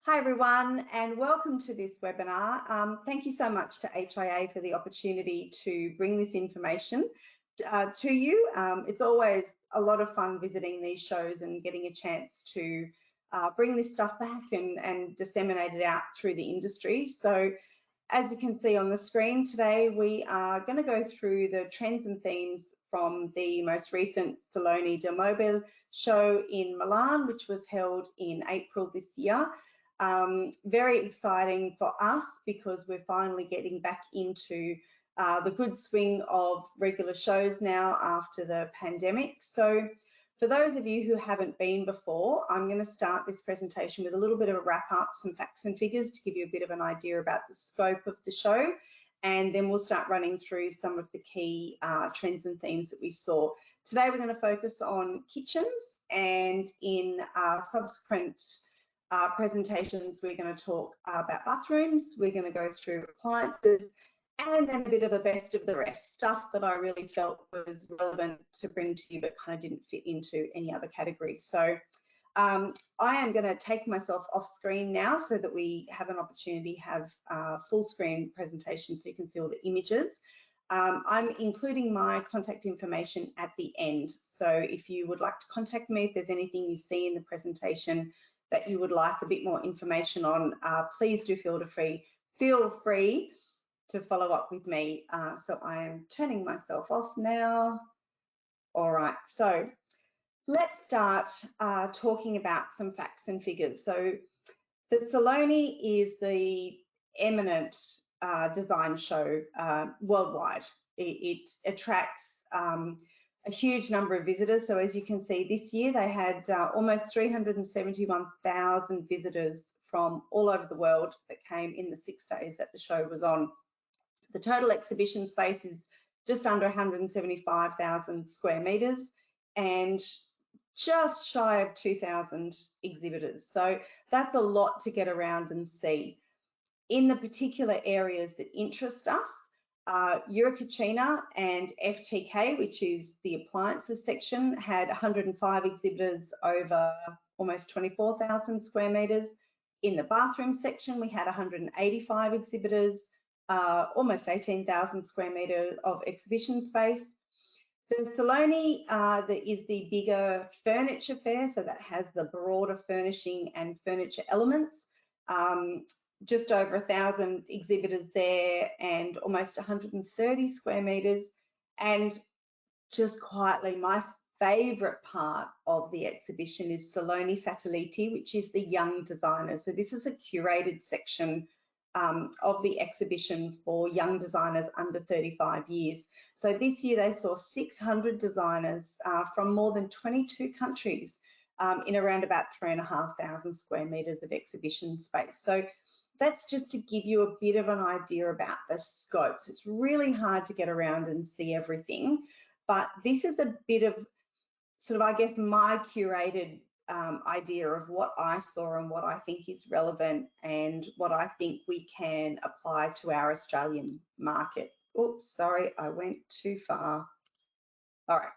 Hi everyone, and welcome to this webinar. Thank you so much to HIA for the opportunity to bring this information to you. It's always a lot of fun visiting these shows and getting a chance to bring this stuff back and disseminate it out through the industry. So as you can see on the screen today, we are going to go through the trends and themes from the most recent Salone del Mobile show in Milan, which was held in April this year. Very exciting for us because we're finally getting back into the good swing of regular shows now after the pandemic. So for those of you who haven't been before, I'm going to start this presentation with a little bit of a wrap up, some facts and figures to give you a bit of an idea about the scope of the show, and then we'll start running through some of the key trends and themes that we saw. Today we're going to focus on kitchens, and in subsequent presentations, we're going to talk about bathrooms, we're going to go through appliances, and then a bit of the best of the rest, stuff that I really felt was relevant to bring to you but kind of didn't fit into any other category. So I am going to take myself off screen now so that we have an opportunity to have a full screen presentation so you can see all the images. I'm including my contact information at the end. So if you would like to contact me, if there's anything you see in the presentation that you would like a bit more information on, please do feel free to follow up with me. So I am turning myself off now. All right, so let's start talking about some facts and figures. So the Salone is the eminent design show worldwide. It attracts a huge number of visitors. So as you can see, this year they had almost 371,000 visitors from all over the world that came in the 6 days that the show was on. The total exhibition space is just under 175,000 square meters and just shy of 2,000 exhibitors. So that's a lot to get around and see. In the particular areas that interest us, Eurocachina and FTK, which is the appliances section, had 105 exhibitors over almost 24,000 square meters. In the bathroom section, we had 185 exhibitors, almost 18,000 square meters of exhibition space. The Salone is the bigger furniture fair, so that has the broader furnishing and furniture elements. Just over 1,000 exhibitors there and almost 130 square meters. And just quietly, my favorite part of the exhibition is Salone Satelliti, which is the young designers. So this is a curated section of the exhibition for young designers under 35 years. So this year they saw 600 designers from more than 22 countries in around about 3,500 square meters of exhibition space. So that's just to give you a bit of an idea about the scopes. It's really hard to get around and see everything, but this is a bit of sort of, I guess, my curated idea of what I saw and what I think is relevant and what I think we can apply to our Australian market. Oops, sorry, I went too far. All right.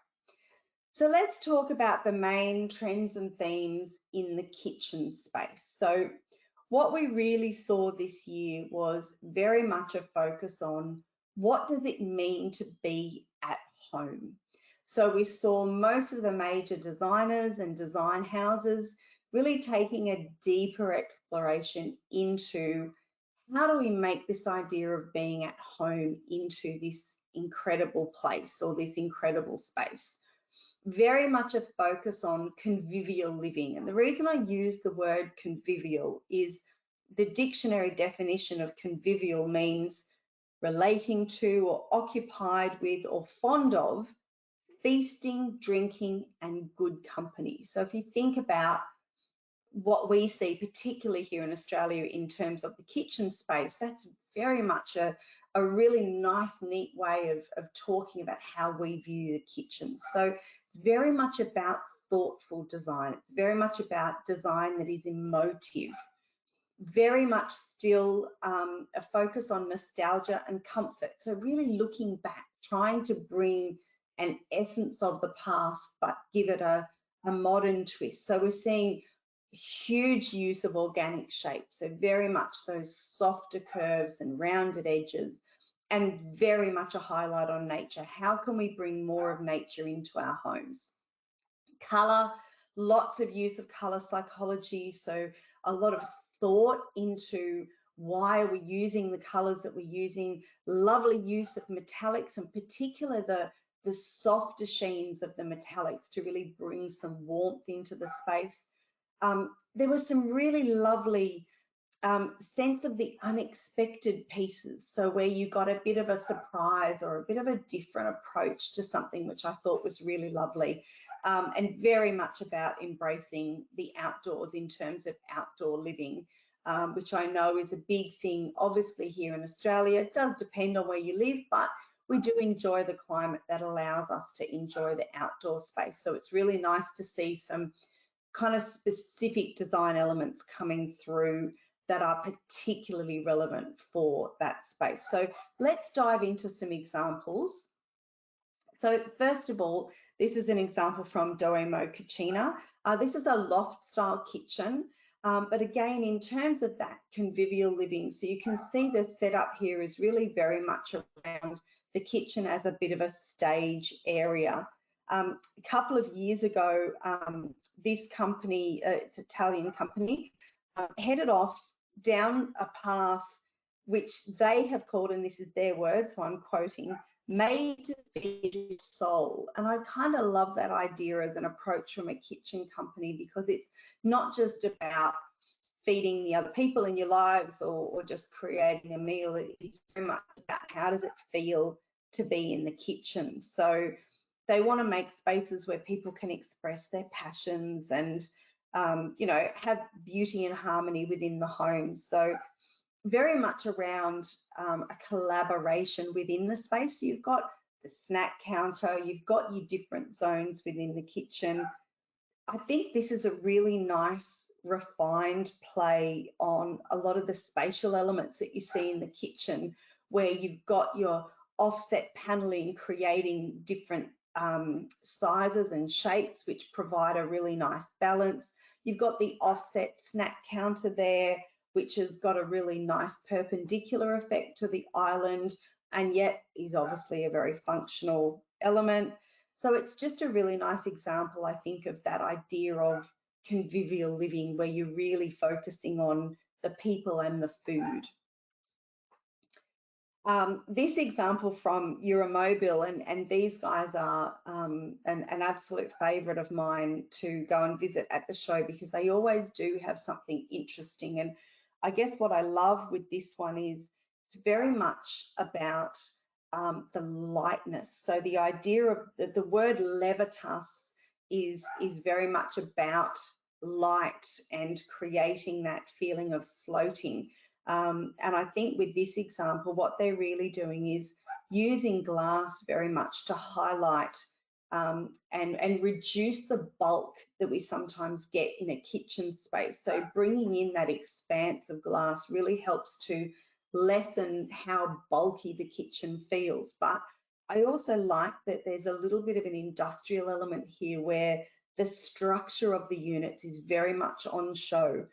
So let's talk about the main trends and themes in the kitchen space. So what we really saw this year was very much a focus on what does it mean to be at home. So we saw most of the major designers and design houses really taking a deeper exploration into how do we make this idea of being at home into this incredible place or this incredible space. Very much a focus on convivial living. And the reason I use the word convivial is the dictionary definition of convivial means relating to or occupied with or fond of feasting, drinking, and good company. So if you think about what we see, particularly here in Australia in terms of the kitchen space, that's very much a really nice, neat way of talking about how we view the kitchen. So it's very much about thoughtful design. It's very much about design that is emotive. Very much still a focus on nostalgia and comfort. So really looking back, trying to bring an essence of the past, but give it a modern twist. So we're seeing huge use of organic shapes, so very much those softer curves and rounded edges, and very much a highlight on nature. How can we bring more of nature into our homes? Colour, lots of use of colour psychology, so a lot of thought into why are we using the colours that we're using. Lovely use of metallics, in particular the softer sheens of the metallics, to really bring some warmth into the space. There was some really lovely sense of the unexpected pieces, so where you got a bit of a surprise or a bit of a different approach to something, which I thought was really lovely, and very much about embracing the outdoors in terms of outdoor living, which I know is a big thing obviously here in Australia. It does depend on where you live, but we do enjoy the climate that allows us to enjoy the outdoor space. So it's really nice to see some kind of specific design elements coming through that are particularly relevant for that space. So let's dive into some examples. So first of all, this is an example from Doemo Cucina. This is a loft style kitchen, but again, in terms of that convivial living, so you can see the setup here is really very much around the kitchen as a bit of a stage area. A couple of years ago, this company, it's an Italian company, headed off down a path which they have called, and this is their word, so I'm quoting, made to feed your soul. And I kind of love that idea as an approach from a kitchen company, because it's not just about feeding the other people in your lives or just creating a meal. It's very much about how does it feel to be in the kitchen. So they want to make spaces where people can express their passions and you know, have beauty and harmony within the home. So very much around a collaboration within the space. So you've got the snack counter, you've got your different zones within the kitchen. I think this is a really nice refined play on a lot of the spatial elements that you see in the kitchen, where you've got your offset paneling creating different sizes and shapes, which provide a really nice balance. You've got the offset snack counter there, which has got a really nice perpendicular effect to the island, and yet is obviously a very functional element. So it's just a really nice example, I think, of that idea of convivial living, where you're really focusing on the people and the food. This example from Euromobile, and these guys are an absolute favourite of mine to go and visit at the show, because they always do have something interesting. And I guess what I love with this one is it's very much about the lightness. So the idea of the word levitas is very much about light and creating that feeling of floating. And I think with this example, what they're really doing is using glass very much to highlight and reduce the bulk that we sometimes get in a kitchen space. So bringing in that expanse of glass really helps to lessen how bulky the kitchen feels. But I also like that there's a little bit of an industrial element here, where the structure of the units is very much on show.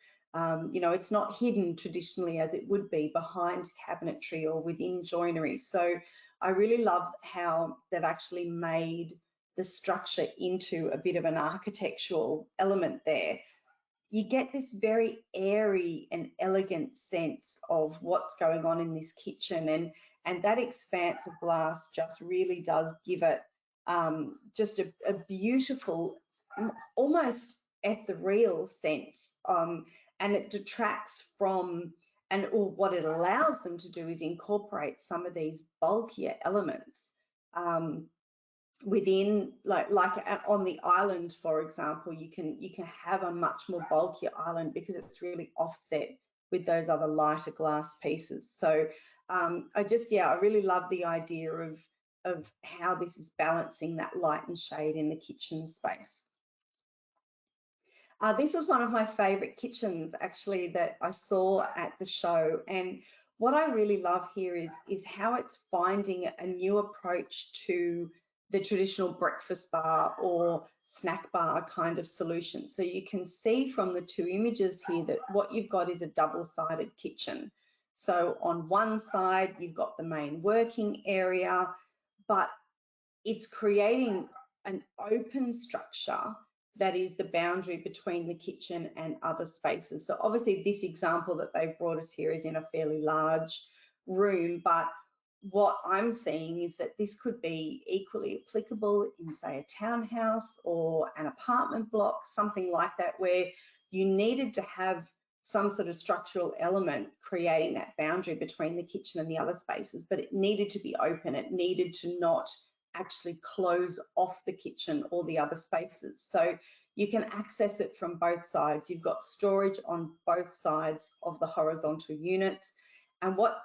You know, it's not hidden traditionally as it would be behind cabinetry or within joinery. So I really love how they've actually made the structure into a bit of an architectural element there. You get this very airy and elegant sense of what's going on in this kitchen, and that expanse of glass just really does give it just a beautiful, almost ethereal sense, and it detracts from, and what it allows them to do is incorporate some of these bulkier elements within, like on the island, for example. You can have a much more bulkier island because it's really offset with those other lighter glass pieces. So I really love the idea of how this is balancing that light and shade in the kitchen space. This was one of my favorite kitchens actually that I saw at the show, and what I really love here is how it's finding a new approach to the traditional breakfast bar or snack bar kind of solution. So you can see from the two images here that what you've got is a double-sided kitchen. So on one side, you've got the main working area, but it's creating an open structure that is the boundary between the kitchen and other spaces. So obviously this example that they've brought us here is in a fairly large room, but what I'm seeing is that this could be equally applicable in, say, a townhouse or an apartment block, something like that, where you needed to have some sort of structural element creating that boundary between the kitchen and the other spaces, but it needed to be open. It needed to not actually close off the kitchen or the other spaces. So you can access it from both sides. You've got storage on both sides of the horizontal units. And what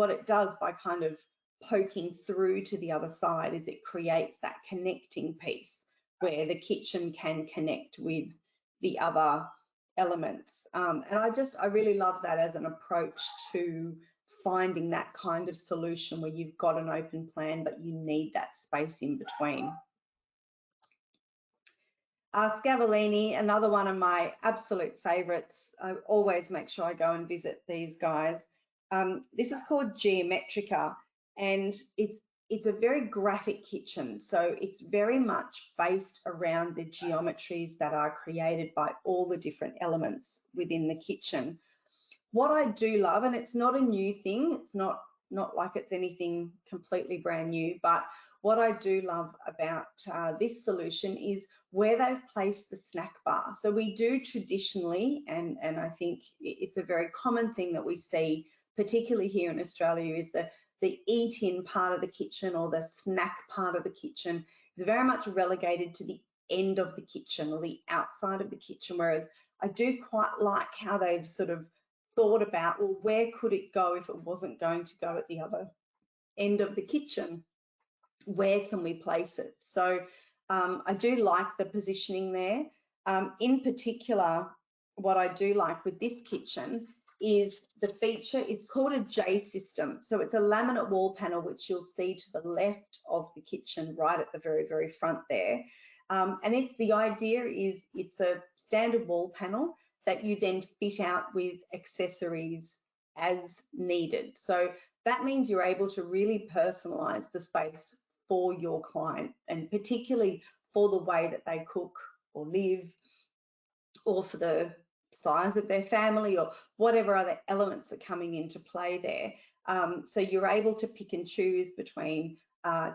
it does by kind of poking through to the other side is it creates that connecting piece where the kitchen can connect with the other elements. And I really love that as an approach to finding that kind of solution where you've got an open plan, but you need that space in between. Scavellini, another one of my absolute favourites. I always make sure I go and visit these guys. This is called Geometrica, and it's a very graphic kitchen. So it's very much based around the geometries that are created by all the different elements within the kitchen. What I do love, and it's not a new thing, it's not like it's anything completely brand new, but what I do love about this solution is where they've placed the snack bar. So we do traditionally, and I think it's a very common thing that we see, particularly here in Australia, is the eat-in part of the kitchen or the snack part of the kitchen is very much relegated to the end of the kitchen or the outside of the kitchen, whereas I do quite like how they've sort of thought about, well, where could it go if it wasn't going to go at the other end of the kitchen? Where can we place it? So I do like the positioning there. In particular, what I do like with this kitchen is the feature, it's called a J system. So it's a laminate wall panel, which you'll see to the left of the kitchen, right at the very, very front there. And the idea is it's a standard wall panel that you then fit out with accessories as needed. So that means you're able to really personalize the space for your client, and particularly for the way that they cook or live, or for the size of their family, or whatever other elements are coming into play there. So you're able to pick and choose between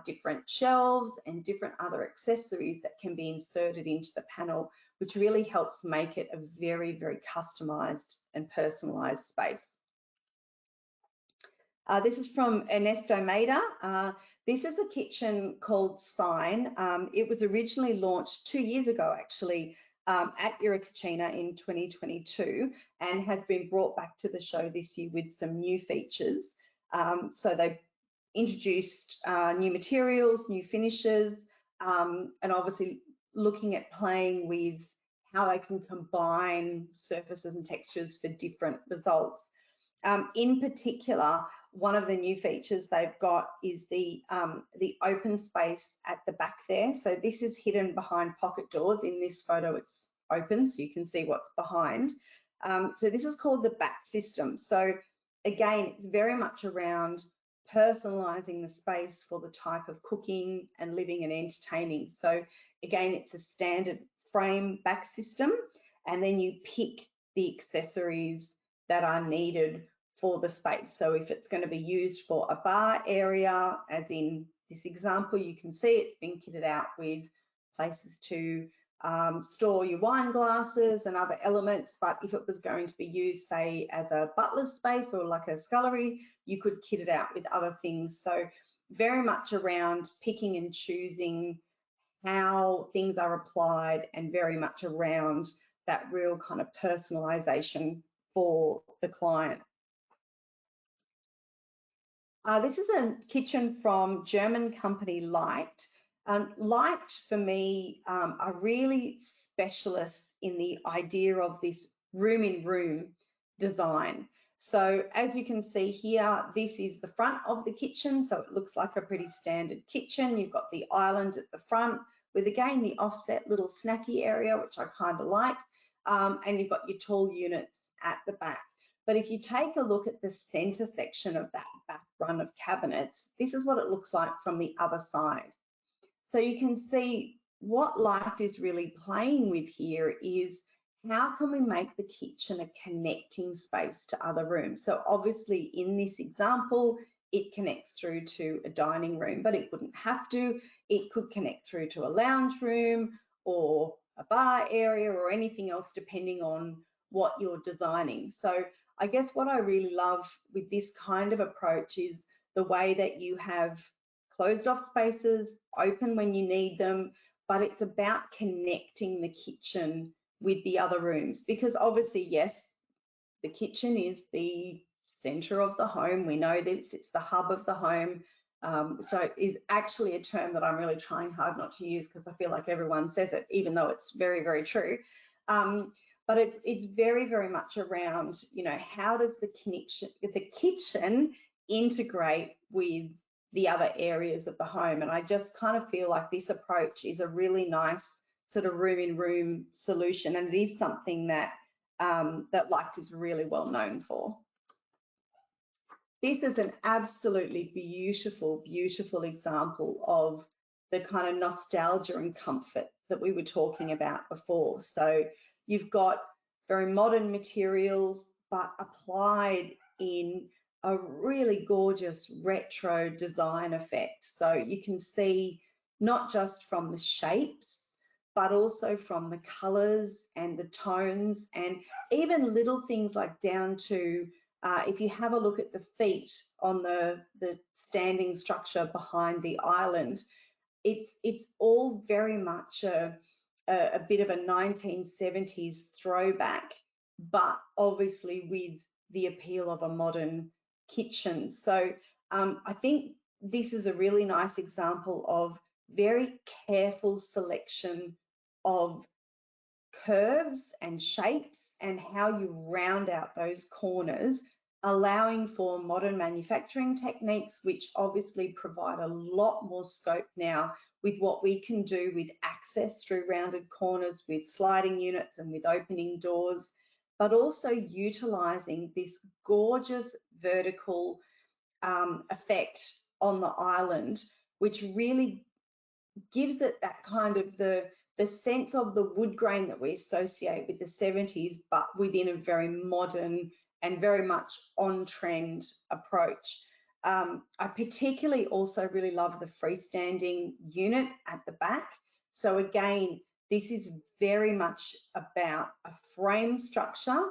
different shelves and different other accessories that can be inserted into the panel, which really helps make it a very, very customized and personalized space. This is from Ernesto Maida. This is a kitchen called Sign. It was originally launched 2 years ago, actually, at Eurocachina in 2022, and has been brought back to the show this year with some new features. So they've introduced new materials, new finishes, and obviously looking at playing with how they can combine surfaces and textures for different results. In particular, one of the new features they've got is the open space at the back there. So this is hidden behind pocket doors. In this photo, it's open, so you can see what's behind. So this is called the back system. So again, it's very much around personalizing the space for the type of cooking and living and entertaining. So again, it's a standard frame back system, and then you pick the accessories that are needed for the space. So if it's going to be used for a bar area, as in this example, you can see it's been kitted out with places to store your wine glasses and other elements. But if it was going to be used, say, as a butler's space or like a scullery, you could kit it out with other things. So very much around picking and choosing how things are applied, and very much around that real kind of personalization for the client. This is a kitchen from German company Light. Light, for me, are really specialists in the idea of this room-in-room design. So as you can see here, this is the front of the kitchen. So it looks like a pretty standard kitchen. You've got the island at the front with, again, the offset little snacky area, which I kind of like. And you've got your tall units at the back. But if you take a look at the center section of that back run of cabinets, this is what it looks like from the other side. So you can see what Light is really playing with here is, how can we make the kitchen a connecting space to other rooms? So obviously in this example, it connects through to a dining room, but it wouldn't have to. It could connect through to a lounge room or a bar area or anything else, depending on what you're designing. So I guess what I really love with this kind of approach is the way that you have closed off spaces, open when you need them, but it's about connecting the kitchen with the other rooms, because obviously, yes, the kitchen is the center of the home. We know this, it's the hub of the home. So is actually a term that I'm really trying hard not to use, because I feel like everyone says it, even though it's very, very true. But it's very, very much around, you know, how does the kitchen integrate with the other areas of the home? And I just kind of feel like this approach is a really nice sort of room-in-room solution, and it is something that that Light is really well known for. This is an absolutely beautiful, beautiful example of the kind of nostalgia and comfort that we were talking about before. So you've got very modern materials, but applied in a really gorgeous retro design effect. So you can see not just from the shapes, but also from the colors and the tones, and even little things like down to, if you have a look at the feet on the standing structure behind the island, it's all very much a bit of a 1970s throwback, but obviously with the appeal of a modern kitchen. So I think this is a really nice example of very careful selection of curves and shapes and how you round out those corners, allowing for modern manufacturing techniques, which obviously provide a lot more scope now with what we can do with access through rounded corners, with sliding units and with opening doors, but also utilizing this gorgeous vertical effect on the island, which really gives it that kind of the sense of the wood grain that we associate with the 70s, but within a very modern and very much on-trend approach. I particularly also really love the freestanding unit at the back. So again, this is very much about a frame structure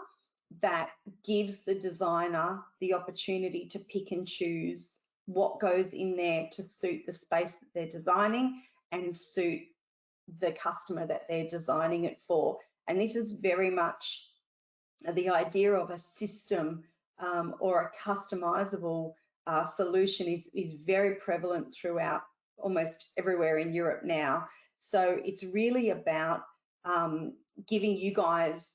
that gives the designer the opportunity to pick and choose what goes in there to suit the space that they're designing and suit the customer that they're designing it for. And this is very much the idea of a system or a customizable solution is very prevalent throughout almost everywhere in Europe now. So it's really about giving you guys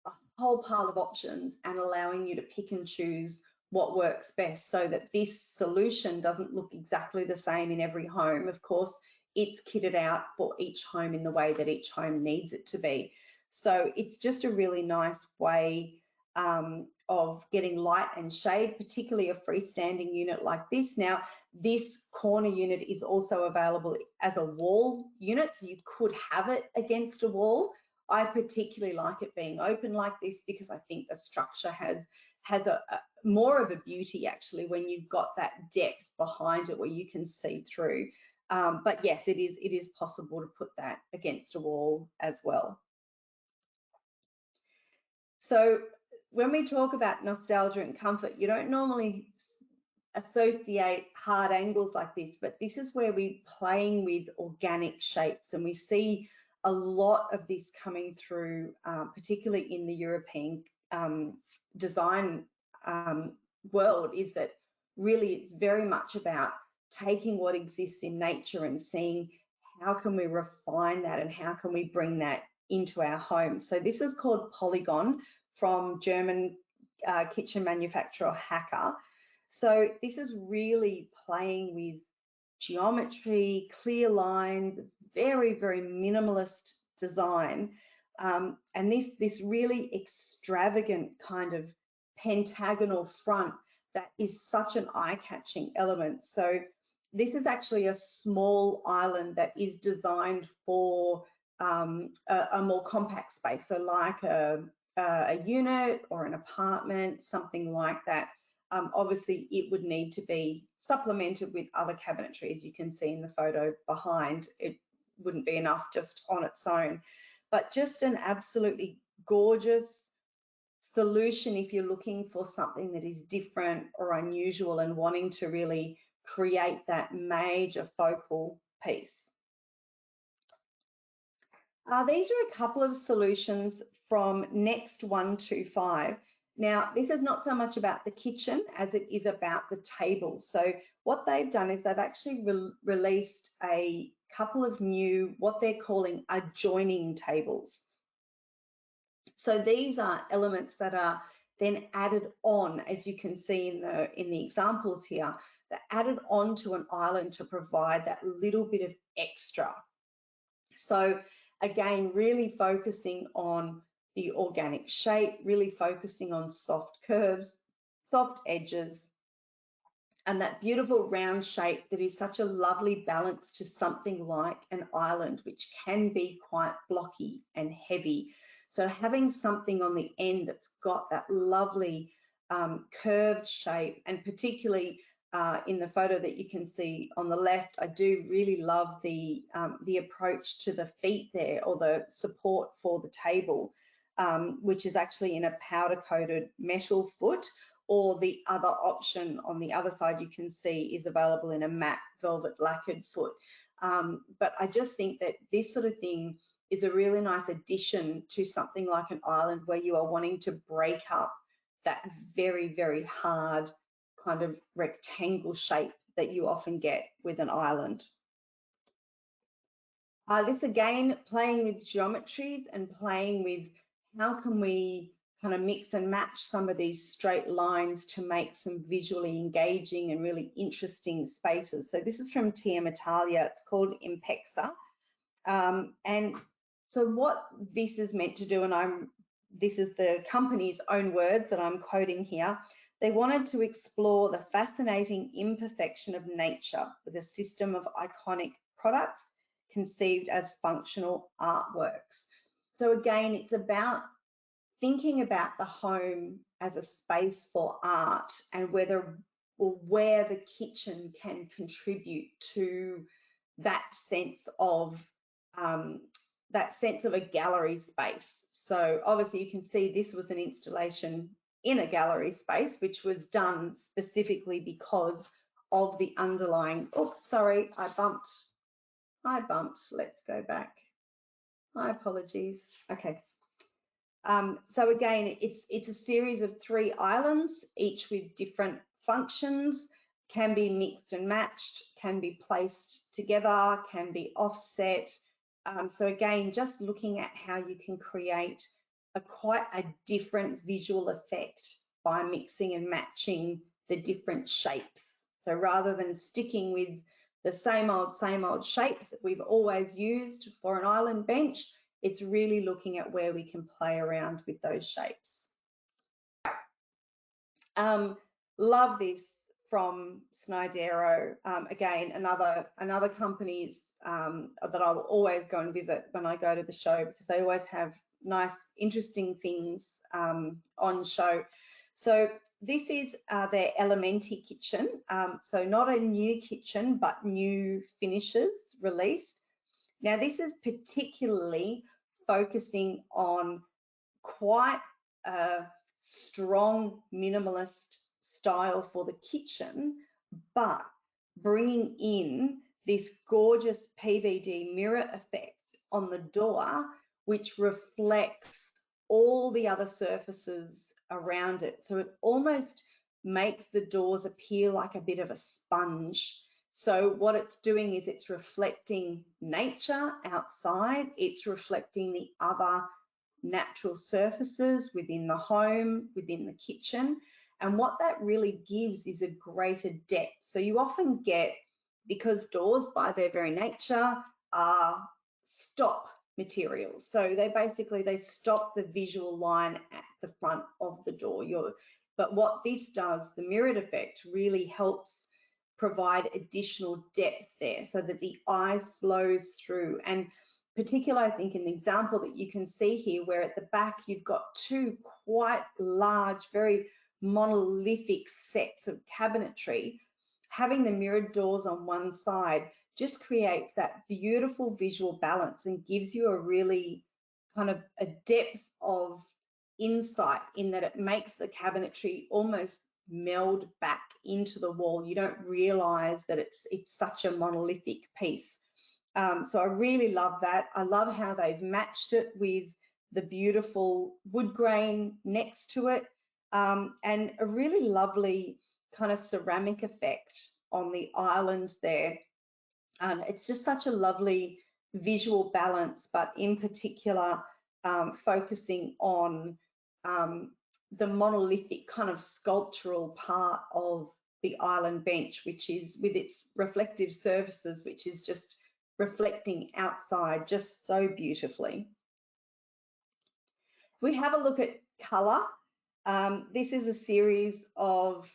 a whole pile of options and allowing you to pick and choose what works best, so that this solution doesn't look exactly the same in every home. Of course, it's kitted out for each home in the way that each home needs it to be. So it's just a really nice way of getting light and shade, particularly a freestanding unit like this. Now, this corner unit is also available as a wall unit, so you could have it against a wall. I particularly like it being open like this because I think the structure has a more of a beauty actually when you've got that depth behind it where you can see through. But yes, it is possible to put that against a wall as well. So when we talk about nostalgia and comfort, you don't normally associate hard angles like this, but this is where we're playing with organic shapes, and we see a lot of this coming through, particularly in the European design world, is that really it's very much about taking what exists in nature and seeing how can we refine that and how can we bring that into our home. So this is called Polygon from German kitchen manufacturer or hacker. So this is really playing with geometry, clear lines, very, very minimalist design. And this really extravagant kind of pentagonal front that is such an eye-catching element. So this is actually a small island that is designed for a more compact space, so like a unit or an apartment, something like that. Obviously, it would need to be supplemented with other cabinetry, as you can see in the photo behind. It wouldn't be enough just on its own, but just an absolutely gorgeous solution if you're looking for something that is different or unusual and wanting to really create that major focal piece. These are a couple of solutions from Next 125. Now, this is not so much about the kitchen as it is about the table. So what they've done is they've actually released a couple of new, what they're calling adjoining tables. So these are elements that are then added on, as you can see in the examples here, they're added onto an island to provide that little bit of extra. So again, really focusing on the organic shape, really focusing on soft curves, soft edges, and that beautiful round shape that is such a lovely balance to something like an island, which can be quite blocky and heavy. So having something on the end that's got that lovely curved shape, and particularly in the photo that you can see on the left, I do really love the approach to the feet there, or the support for the table, which is actually in a powder coated metal foot, or the other option on the other side you can see is available in a matte velvet lacquered foot. But I just think that this sort of thing is a really nice addition to something like an island where you are wanting to break up that very, very hard kind of rectangle shape that you often get with an island. This again, playing with geometries and playing with how can we kind of mix and match some of these straight lines to make some visually engaging and really interesting spaces. So this is from TM Italia, it's called Impexa. And so what this is meant to do, and this is the company's own words that I'm quoting here, they wanted to explore the fascinating imperfection of nature with a system of iconic products conceived as functional artworks. So again, it's about thinking about the home as a space for art, and whether or where the kitchen can contribute to that sense of a gallery space. So obviously you can see this was an installation in a gallery space, which was done specifically because of the underlying, oops, sorry, I bumped, let's go back. My apologies. Okay. So again, it's a series of 3 islands, each with different functions, can be mixed and matched, can be placed together, can be offset. So again, just looking at how you can create quite a different visual effect by mixing and matching the different shapes. So rather than sticking with the same old shapes that we've always used for an island bench, it's really looking at where we can play around with those shapes. Love this from Snydero. Again, another companies that I will always go and visit when I go to the show, because they always have nice, interesting things on show. So this is their Elementi kitchen. So not a new kitchen, but new finishes released. Now this is particularly focusing on quite a strong minimalist style for the kitchen, but bringing in this gorgeous PVD mirror effect on the door, which reflects all the other surfaces around it. So it almost makes the doors appear like a bit of a sponge. So what it's doing is it's reflecting nature outside, it's reflecting the other natural surfaces within the home, within the kitchen. And what that really gives is a greater depth. So you often get, because doors by their very nature are stop materials. So they stop the visual line at the front of the door. But what this does, the mirrored effect, really helps provide additional depth there so that the eye flows through. And particularly, I think, in the example that you can see here, where at the back you've got two quite large, very monolithic sets of cabinetry, having the mirrored doors on one side just creates that beautiful visual balance and gives you a really kind of a depth of insight in that it makes the cabinetry almost meld back into the wall. You don't realize that it's such a monolithic piece. So I really love that. I love how they've matched it with the beautiful wood grain next to it, and a really lovely kind of ceramic effect on the island there. It's just such a lovely visual balance, but in particular, focusing on the monolithic kind of sculptural part of the island bench, which is with its reflective surfaces, which is just reflecting outside just so beautifully. We have a look at colour. This is a series of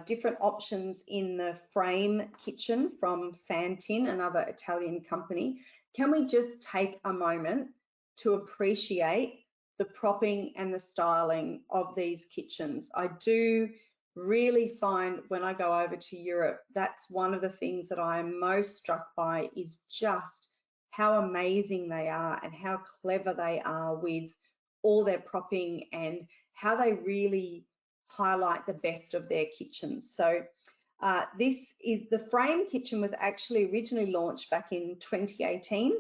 different options in the frame kitchen from Fantin, another Italian company. Can we just take a moment to appreciate the propping and the styling of these kitchens? I do really find when I go over to Europe, that's one of the things that I am most struck by, is just how amazing they are and how clever they are with all their propping and how they really highlight the best of their kitchens. So this is the frame kitchen, was actually originally launched back in 2018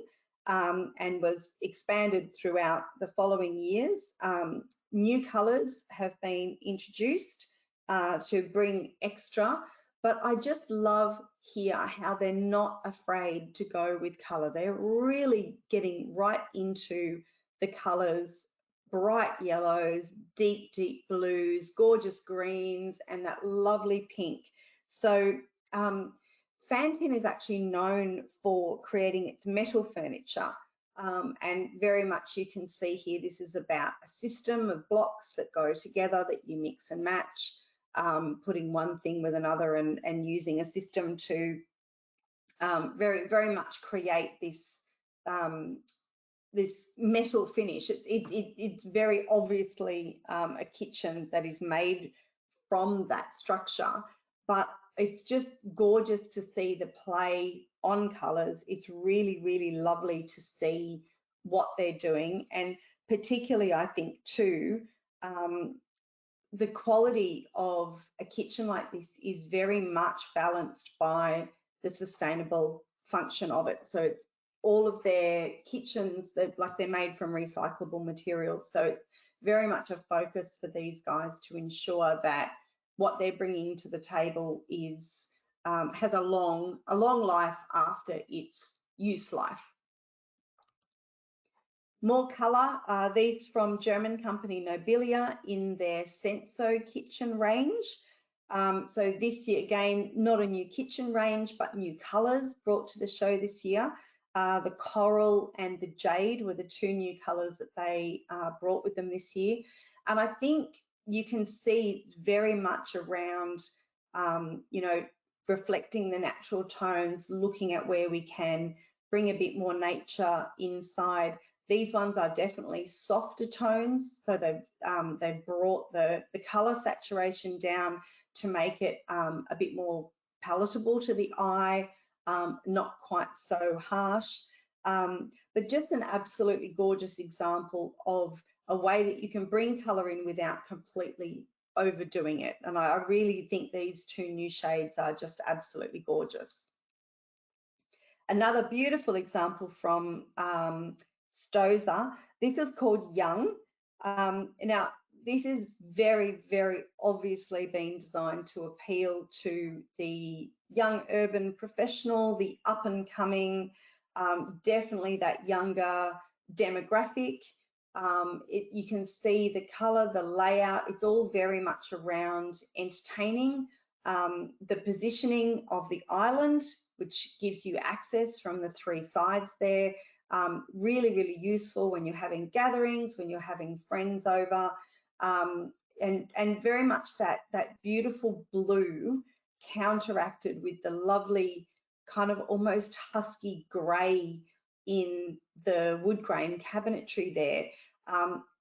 and was expanded throughout the following years. New colours have been introduced to bring extra, but I just love here how they're not afraid to go with colour. They're really getting right into the colours, bright yellows, deep, deep blues, gorgeous greens, and that lovely pink. So Fantin is actually known for creating its metal furniture, and very much you can see here, this is about a system of blocks that go together that you mix and match, putting one thing with another and using a system to very, very much create this this metal finish. It's very obviously a kitchen that is made from that structure, but it's just gorgeous to see the play on colours. It's really, really lovely to see what they're doing, and particularly I think too, the quality of a kitchen like this is very much balanced by the sustainable function of it. So it's all of their kitchens, they're made from recyclable materials. So it's very much a focus for these guys to ensure that what they're bringing to the table is has a long life after its use life. More colour, these from German company Nobilia in their Senso kitchen range. So this year, again, not a new kitchen range, but new colours brought to the show this year. The coral and the jade were the two new colours that they brought with them this year. And I think you can see it's very much around, you know, reflecting the natural tones, looking at where we can bring a bit more nature inside. These ones are definitely softer tones, so they've brought the colour saturation down to make it a bit more palatable to the eye, not quite so harsh, but just an absolutely gorgeous example of a way that you can bring colour in without completely overdoing it. And I really think these two new shades are just absolutely gorgeous. Another beautiful example from Stoza. This is called Young. Now, this is very, very obviously been designed to appeal to the young urban professional, the up and coming, definitely that younger demographic. You can see the color, the layout, it's all very much around entertaining. The positioning of the island, which gives you access from the three sides there. Really, really useful when you're having gatherings, when you're having friends over, and very much that beautiful blue counteracted with the lovely kind of almost husky grey in the wood grain cabinetry there.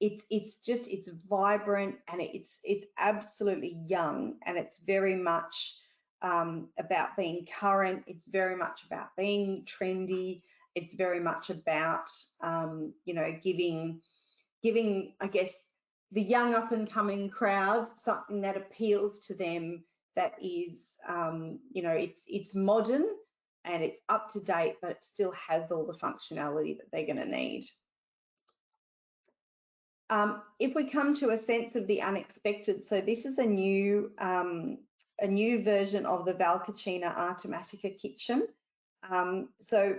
It's vibrant, and it's absolutely young, and it's very much about being current. It's very much about being trendy. It's very much about you know, giving I guess the young up and coming crowd something that appeals to them, that is you know, it's modern and it's up to date, but it still has all the functionality that they're going to need. If we come to a sense of the unexpected, so this is a new version of the Valcucina Artomatica kitchen. So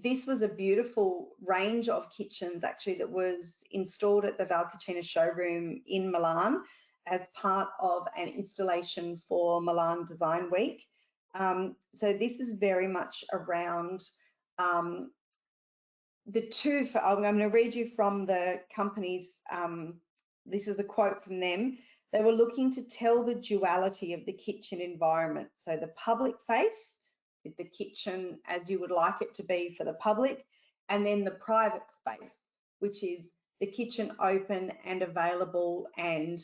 this was a beautiful range of kitchens actually that was installed at the Valcucina showroom in Milan as part of an installation for Milan Design Week. So this is very much around I'm going to read you from the company's, this is a quote from them. They were looking to tell the duality of the kitchen environment. So the public face, with the kitchen as you would like it to be for the public, and then the private space, which is the kitchen open and available and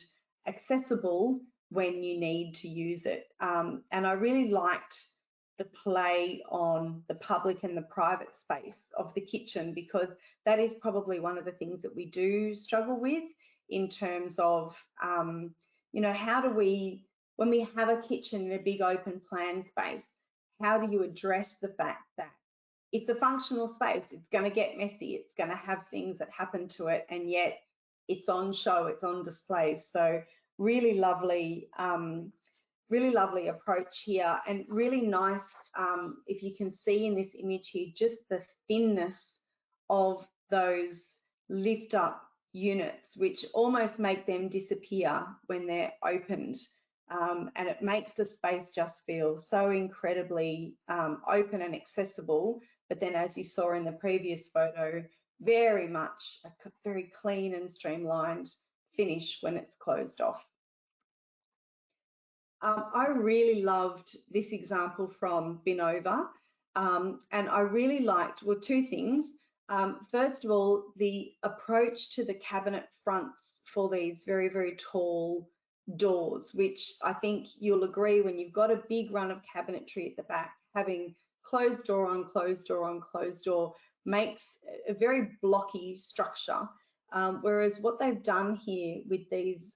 accessible when you need to use it. And I really liked the play on the public and the private space of the kitchen, because that is probably one of the things that we do struggle with in terms of, you know, how do we, when we have a kitchen in a big open plan space, how do you address the fact that it's a functional space? It's going to get messy. It's going to have things that happen to it, and yet it's on show, it's on display. So really lovely, really lovely approach here, and really nice, if you can see in this image here, just the thinness of those lift up units, which almost make them disappear when they're opened. And it makes the space just feel so incredibly open and accessible. But then, as you saw in the previous photo, very much a very clean and streamlined finish when it's closed off. I really loved this example from Binova, and I really liked, well, two things. First of all, the approach to the cabinet fronts for these very, very tall doors, which I think you'll agree, when you've got a big run of cabinetry at the back, having closed door on closed door on closed door makes a very blocky structure. Whereas what they've done here with these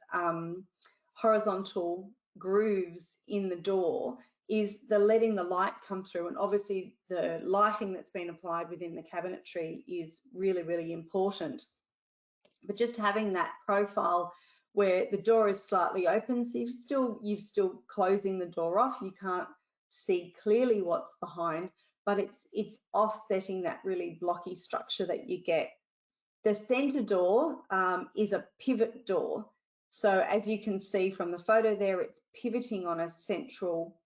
horizontal grooves in the door is they're letting the light come through, and obviously the lighting that's been applied within the cabinetry is really, really important. But just having that profile where the door is slightly open, so you're still closing the door off, you can't see clearly what's behind, but it's offsetting that really blocky structure that you get. The center door is a pivot door. So as you can see from the photo there, it's pivoting on a central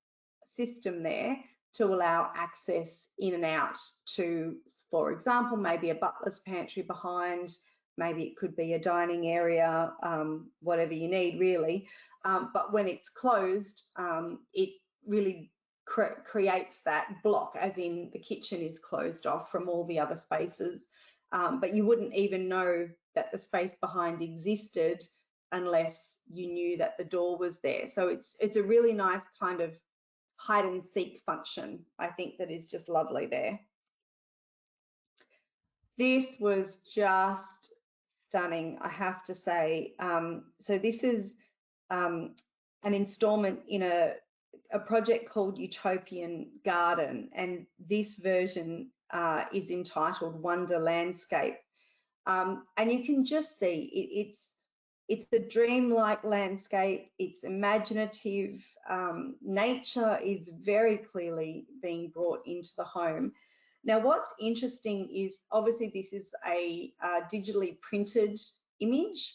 system there to allow access in and out to, for example, maybe a butler's pantry behind, maybe it could be a dining area, whatever you need really. But when it's closed, it really creates that block, as in the kitchen is closed off from all the other spaces. But you wouldn't even know that the space behind existed unless you knew that the door was there. So it's a really nice kind of hide and seek function, I think, that is just lovely there. This was just stunning, I have to say. So this is an installment in a project called Utopian Garden, and this version is entitled Wonder Landscape. And you can just see it's a dreamlike landscape, it's imaginative, nature is very clearly being brought into the home. Now, what's interesting is obviously this is a digitally printed image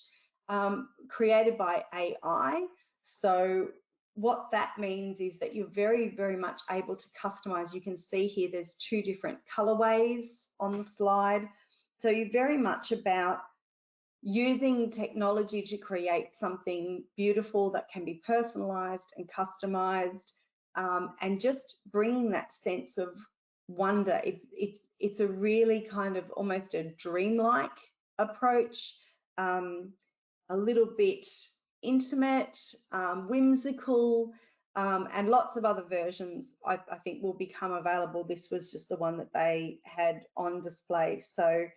created by AI. So what that means is that you're very, very much able to customize. You can see here there's 2 different colorways on the slide. So you're very much about using technology to create something beautiful that can be personalized and customized, and just bringing that sense of wonder. It's a really kind of almost a dreamlike approach, a little bit intimate, whimsical, and lots of other versions I think will become available. This was just the one that they had on display. So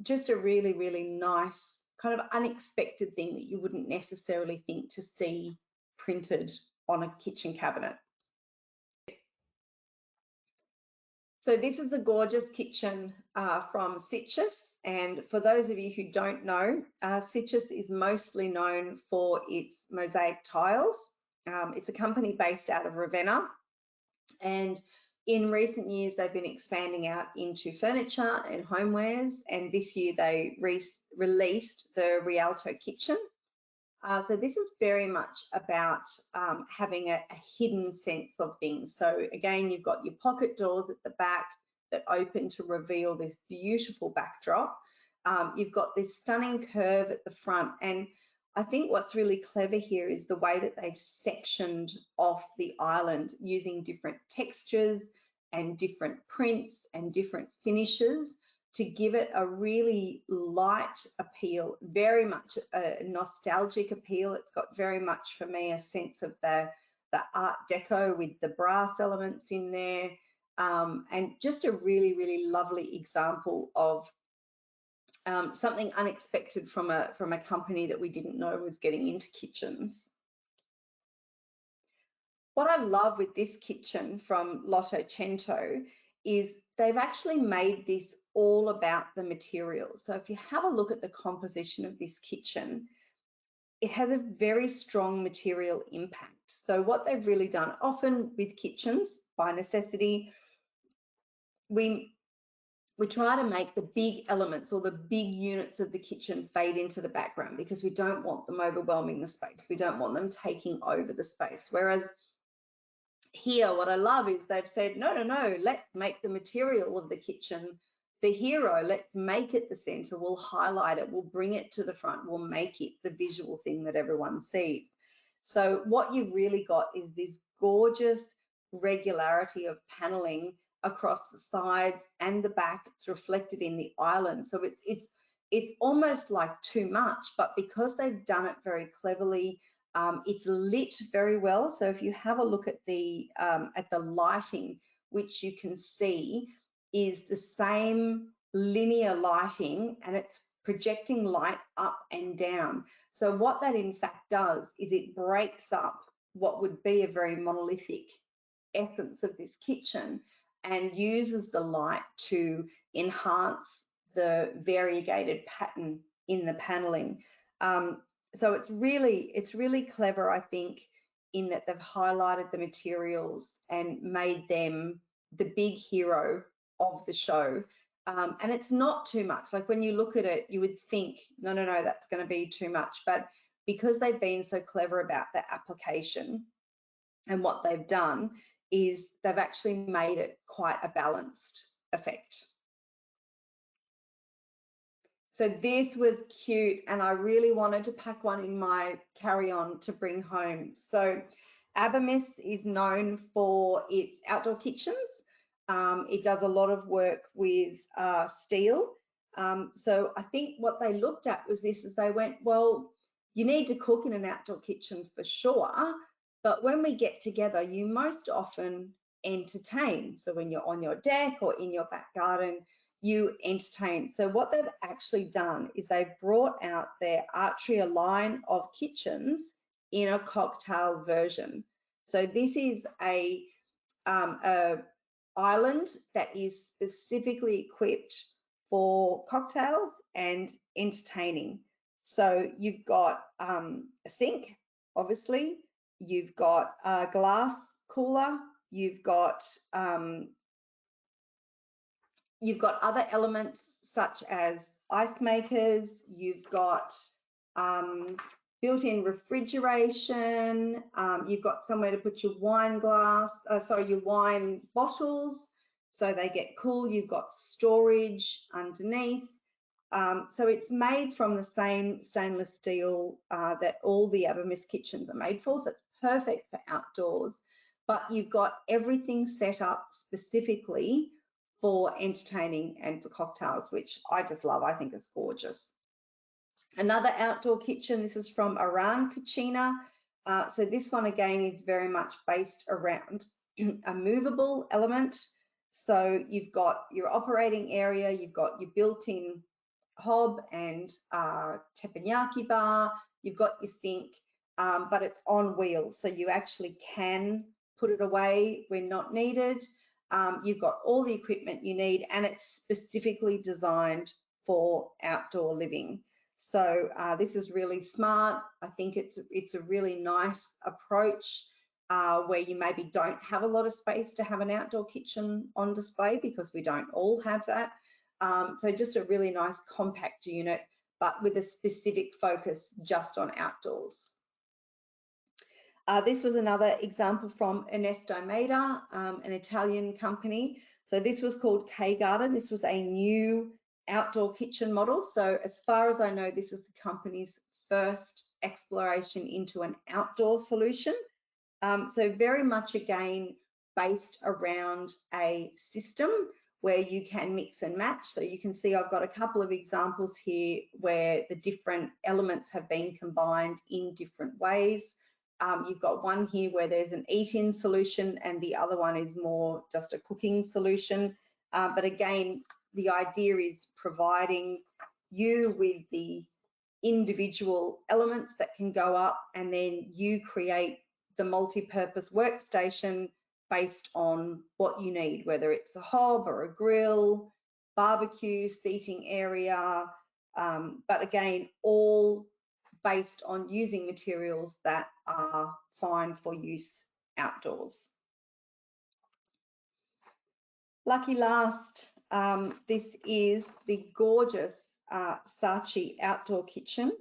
just a really, really nice kind of unexpected thing that you wouldn't necessarily think to see printed on a kitchen cabinet. So this is a gorgeous kitchen from Citrus, and for those of you who don't know, Citrus is mostly known for its mosaic tiles. It's a company based out of Ravenna, and in recent years they've been expanding out into furniture and homewares, and this year they released the Rialto kitchen. So this is very much about having a hidden sense of things. So again, you've got your pocket doors at the back that open to reveal this beautiful backdrop. You've got this stunning curve at the front, and I think what's really clever here is the way that they've sectioned off the island using different textures and different prints and different finishes to give it a really light appeal, very much a nostalgic appeal. It's got very much, for me, a sense of the Art Deco with the brass elements in there, and just a really, really lovely example of something unexpected from a company that we didn't know was getting into kitchens. What I love with this kitchen from l'Ottocento is they've actually made this all about the materials. So if you have a look at the composition of this kitchen, it has a very strong material impact. So what they've really done, often with kitchens, by necessity, we try to make the big elements or the big units of the kitchen fade into the background because we don't want them overwhelming the space. We don't want them taking over the space. Whereas here, what I love is they've said, no, let's make the material of the kitchen the hero. Let's make it the center. We'll highlight it. We'll bring it to the front. We'll make it the visual thing that everyone sees. So what you've really got is this gorgeous regularity of paneling across the sides and the back. It's reflected in the island. So it's almost like too much, but because they've done it very cleverly, it's lit very well. So if you have a look at the lighting, which you can see is the same linear lighting, and it's projecting light up and down. So what that in fact does is it breaks up what would be a very monolithic essence of this kitchen and uses the light to enhance the variegated pattern in the paneling. So it's really clever, I think, in that they've highlighted the materials and made them the big hero of the show. And it's not too much. Like when you look at it, you would think, no, that's going to be too much. But because they've been so clever about the application, and what they've done is they've actually made it quite a balanced effect. So this was cute, and I really wanted to pack one in my carry-on to bring home. So Abermis is known for its outdoor kitchens. It does a lot of work with steel. So I think what they looked at was this, as they went, well, you need to cook in an outdoor kitchen for sure, but when we get together, you most often entertain. So when you're on your deck or in your back garden, you entertain. So what they've actually done is they've brought out their Artria line of kitchens in a cocktail version. So this is a island that is specifically equipped for cocktails and entertaining. So you've got a sink, obviously, you've got a glass cooler, you've got You've got other elements such as ice makers, you've got built-in refrigeration, you've got somewhere to put your wine your wine bottles so they get cool, you've got storage underneath. So it's made from the same stainless steel that all the Abermis kitchens are made for, so it's perfect for outdoors, but you've got everything set up specifically for entertaining and for cocktails, which I just love. I think it's gorgeous. Another outdoor kitchen, this is from Iran Cucina. So this one again is very much based around a movable element. So you've got your operating area, you've got your built-in hob and teppanyaki bar, you've got your sink, but it's on wheels, so you actually can put it away when not needed. You've got all the equipment you need, and it's specifically designed for outdoor living. So this is really smart. I think it's a really nice approach where you maybe don't have a lot of space to have an outdoor kitchen on display, because we don't all have that. So just a really nice compact unit, but with a specific focus just on outdoors. This was another example from Ernesto Maida, an Italian company. So this was called K-Garden. This was a new outdoor kitchen model. So as far as I know, this is the company's first exploration into an outdoor solution. So very much again based around a system where you can mix and match. So you can see I've got a couple of examples here where the different elements have been combined in different ways. You've got one here where there's an eat-in solution, and the other one is more just a cooking solution. But again, the idea is providing you with the individual elements that can go up, and then you create the multi-purpose workstation based on what you need, whether it's a hob or a grill, barbecue, seating area, but again, all based on using materials that are fine for use outdoors. Lucky last, this is the gorgeous Saatchi outdoor kitchen.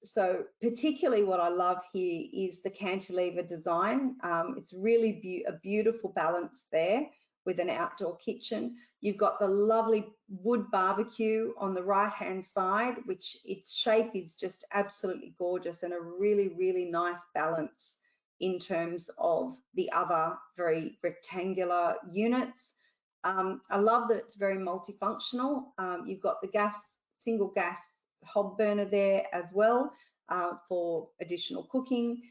So particularly what I love here is the cantilever design. It's really a beautiful balance there with an outdoor kitchen. You've got the lovely wood barbecue on the right-hand side, which its shape is just absolutely gorgeous, and a really, really nice balance in terms of the other very rectangular units. I love that it's very multifunctional. You've got the single gas hob burner there as well for additional cooking.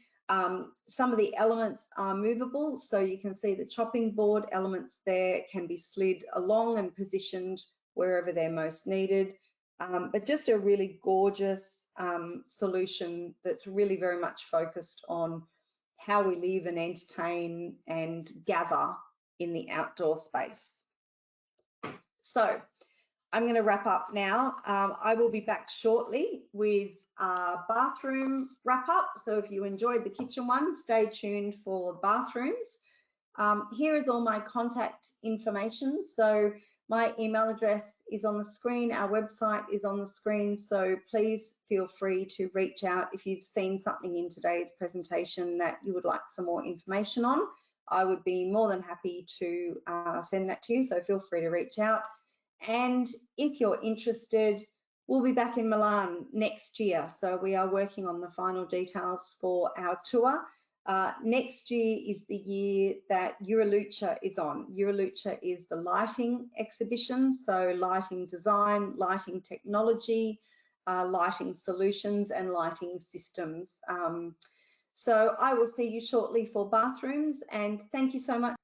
Some of the elements are movable, so you can see the chopping board elements there can be slid along and positioned wherever they're most needed. But just a really gorgeous solution that's really very much focused on how we live and entertain and gather in the outdoor space. So I'm going to wrap up now. I will be back shortly with a bathroom wrap up. So if you enjoyed the kitchen one, stay tuned for bathrooms. Here is all my contact information. So my email address is on the screen. Our website is on the screen. So please feel free to reach out if you've seen something in today's presentation that you would like some more information on. I would be more than happy to send that to you. So feel free to reach out. And if you're interested, we'll be back in Milan next year. So we are working on the final details for our tour. Next year is the year that Euroluce is on. Euroluce is the lighting exhibition, so lighting design, lighting technology, lighting solutions and lighting systems. So I will see you shortly for bathrooms, and thank you so much.